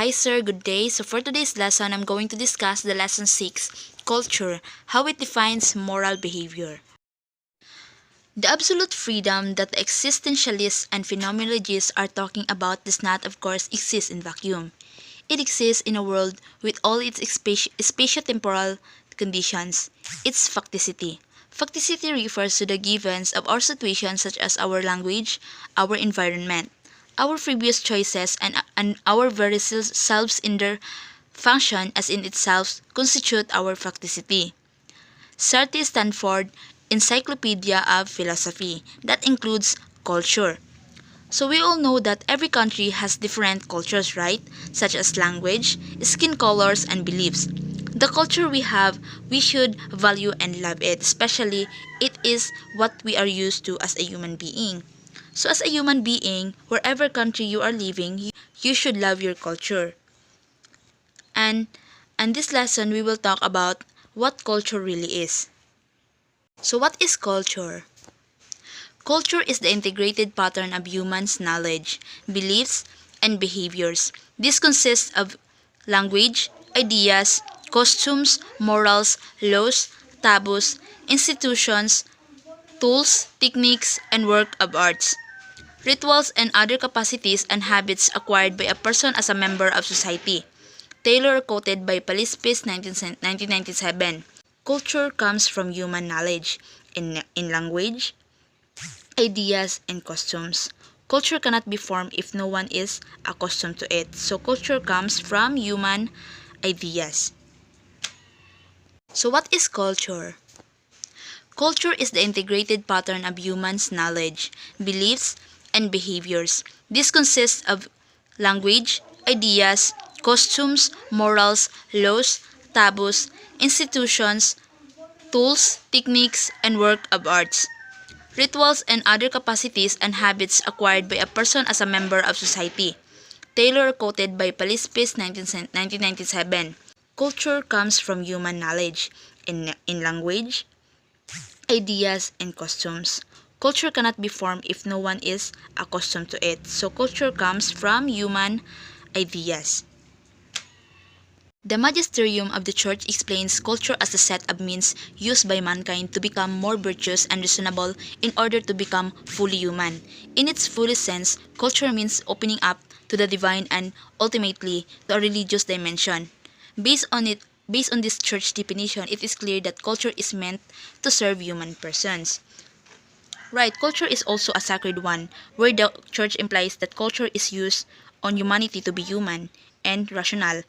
Hi sir, good day. So for today's lesson, I'm going to discuss the lesson 6, culture, how it defines moral behavior. The absolute freedom that the existentialists and phenomenologists are talking about does not, of course, exist in vacuum. It exists in a world with all its spatio-temporal conditions, its facticity. Facticity refers to the givens of our situation such as our language, our environment, our previous choices, and our very selves in their function as in itself constitute our facticity. Sartre Stanford Encyclopedia of Philosophy that includes culture. So we all know that every country has different cultures, right? Such as language, skin colors, and beliefs. The culture we have, we should value and love it, especially it is what we are used to as a human being. So as a human being, wherever country you are living, you should love your culture. And and this lesson we will talk about what culture really is. So what is culture? Culture is the integrated pattern of humans' knowledge, beliefs, and behaviors. This consists of language, ideas, costumes, morals, laws, taboos, institutions, tools, techniques, and work of arts. Rituals and other capacities and habits acquired by a person as a member of society. Taylor quoted by Palispis 1997. Culture comes from human knowledge in language, ideas, and costumes. Culture cannot be formed if no one is accustomed to it. So culture comes from human ideas. So what is culture? Culture is the integrated pattern of humans' knowledge, beliefs, and behaviors. This consists of language, ideas, costumes, morals, laws, taboos, institutions, tools, techniques, and work of arts. Rituals and other capacities and habits acquired by a person as a member of society. Taylor quoted by Palispis 1997. Culture comes from human knowledge in language, ideas, and costumes. Culture cannot be formed if no one is accustomed to it. So culture comes from human ideas. The magisterium of the Church explains culture as a set of means used by mankind to become more virtuous and reasonable in order to become fully human. In its fullest sense, culture means opening up to the divine and ultimately to a religious dimension. Based on this church definition, it is clear that culture is meant to serve human persons. Right, culture is also a sacred one, where the church implies that culture is used on humanity to be human and rational.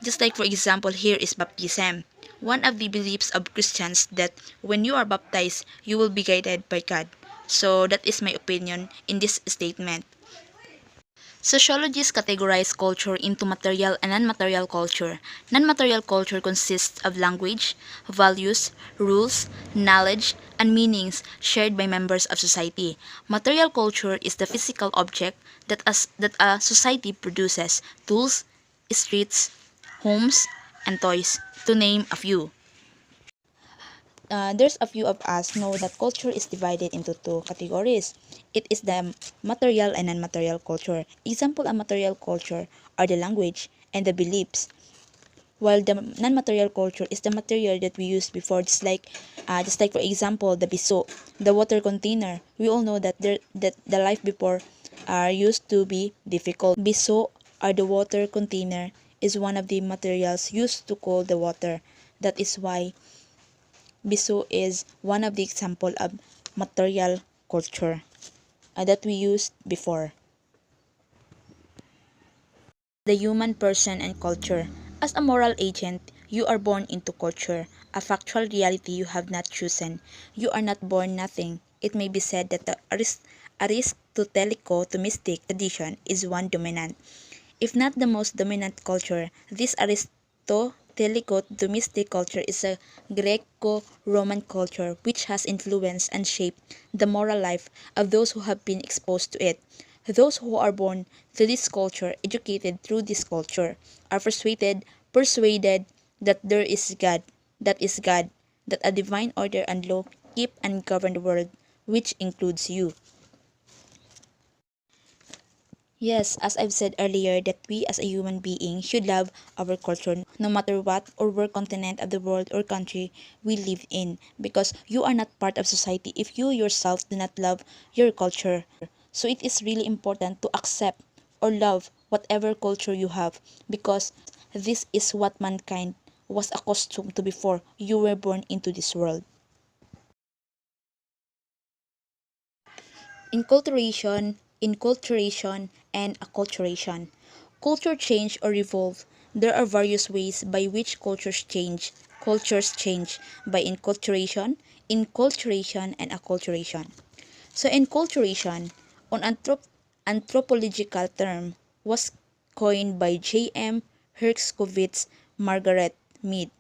Just like for example, here is baptism. One of the beliefs of Christians that when you are baptized, you will be guided by God. So that is my opinion in this statement. Sociologists categorize culture into material and non-material culture. Non-material culture consists of language, values, rules, knowledge, and meanings shared by members of society. Material culture is the physical object that a society produces: tools, streets, homes, and toys, to name a few. There's a few of us know that culture is divided into two categories. It is the material and non-material culture. Example of material culture are the language and the beliefs, while the non-material culture is the material that we used before, just like for example the biso, the water container. We all know that the life before are used to be difficult. Biso or the water container is one of the materials used to cool the water. That is why biso is one of the example of material culture that we used before. The human person and culture. As a moral agent, you are born into culture, a factual reality you have not chosen. You are not born nothing. It may be said that the Aristotelico-Thomistic tradition is one dominant, if not the most dominant culture. This Aristotelico-Thomistic culture is a Greco-Roman culture which has influenced and shaped the moral life of those who have been exposed to it. Those who are born to this culture, educated through this culture, are persuaded that there is God, that a divine order and law keep and govern the world, which includes you. Yes, as I've said earlier, that we as a human being should love our culture no matter what or where continent of the world or country we live in, because you are not part of society if you yourself do not love your culture. So it is really important to accept or love whatever culture you have, because this is what mankind was accustomed to before you were born into this world. Inculturation, and acculturation. Culture change or evolve. There are various ways by which cultures change. Cultures change by inculturation, and acculturation. So enculturation, an anthropological term, was coined by J.M. Herskovits Margaret Mead,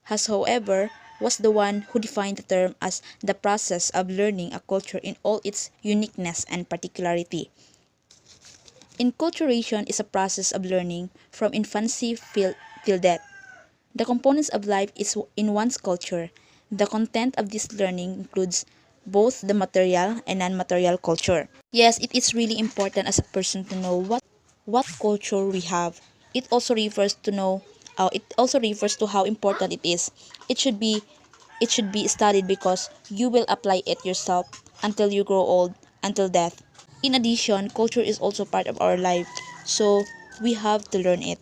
has however was the one who defined the term as the process of learning a culture in all its uniqueness and particularity. Enculturation is a process of learning from infancy till death. The components of life is in one's culture. The content of this learning includes both the material and non-material culture. Yes, it is really important as a person to know what culture we have. It also refers to know it also refers to how important it is. It should be it should be studied because you will apply it yourself until you grow old, until death. In addition, culture is also part of our life, so we have to learn it.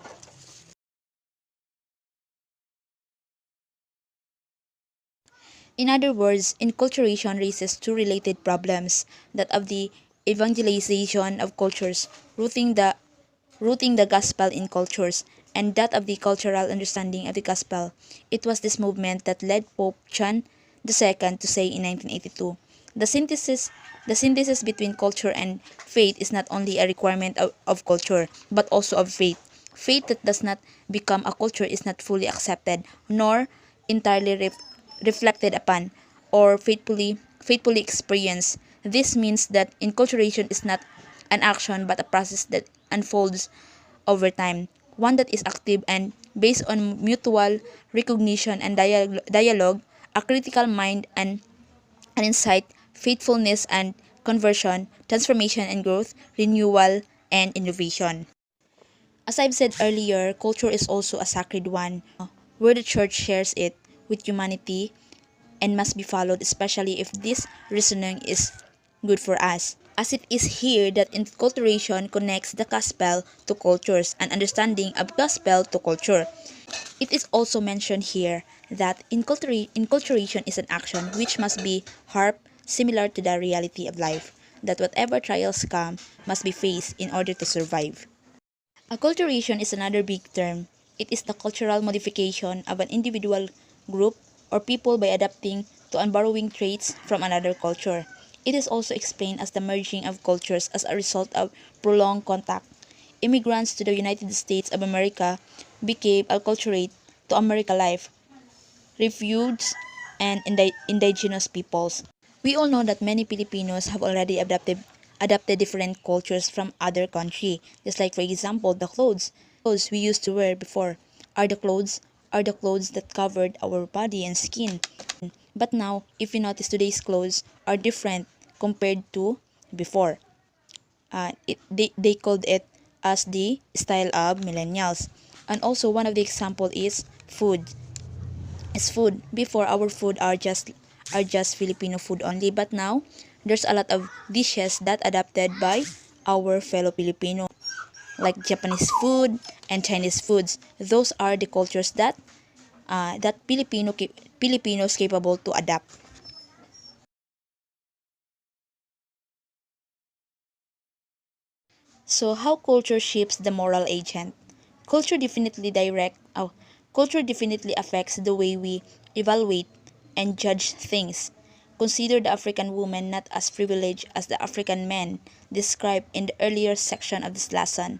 In other words, enculturation raises two related problems: that of the evangelization of cultures, rooting the gospel in cultures, and that of the cultural understanding of the gospel. It was this movement that led Pope John II to say in 1982, the synthesis the synthesis between culture and faith is not only a requirement of culture, but also of faith. Faith that does not become a culture is not fully accepted, nor entirely reflected upon, or faithfully experienced. This means that enculturation is not an action but a process that unfolds over time, one that is active and based on mutual recognition and dialogue, a critical mind and an insight, faithfulness and conversion, transformation and growth, renewal and innovation. As I've said earlier, culture is also a sacred one, where the church shares it with humanity and must be followed, especially if this reasoning is good for us. As it is here that enculturation connects the gospel to cultures and understanding of gospel to culture. It is also mentioned here that enculturation is an action which must be harp similar to the reality of life, that whatever trials come must be faced in order to survive. Acculturation is another big term. It is the cultural modification of an individual, group, or people by adapting to and borrowing traits from another culture. It is also explained as the merging of cultures as a result of prolonged contact. Immigrants to the United States of America became acculturate to American life, refugees, and indigenous peoples. We all know that many Filipinos have already adapted different cultures from other country. Just like for example, the clothes we used to wear before are the clothes that covered our body and skin. But now, if you notice, today's clothes are different compared to before. They called it as the style of millennials. And also one of the example is food. Is food. Before, our food are just Filipino food only, but now there's a lot of dishes that adapted by our fellow Filipino, like Japanese food and Chinese foods. Those are the cultures that Filipinos capable to adapt. So how culture shapes the moral agent? Culture definitely direct oh, Culture definitely affects the way we evaluate and judge things. Consider the African woman not as privileged as the African man described in the earlier section of this lesson.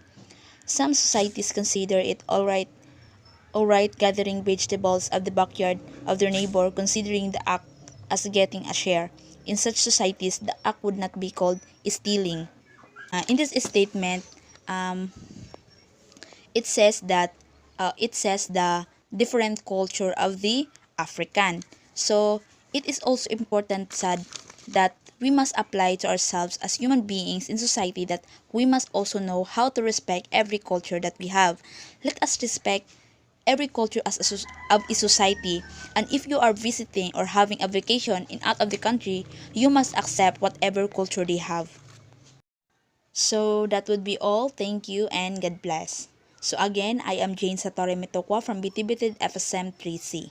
Some societies consider it alright gathering vegetables of the backyard of their neighbor, considering the act as getting a share. In such societies, the act would not be called stealing. In this statement, um, it says the different culture of the African. So it is also important sad that we must apply to ourselves as human beings in society, that we must also know how to respect every culture that we have. Let us respect every culture as of a society, and if you are visiting or having a vacation in out of the country, you must accept whatever culture they have. So that would be all. Thank you and God bless. So again, I am Jane Satori Mitokwa from BTBT FSM 3C.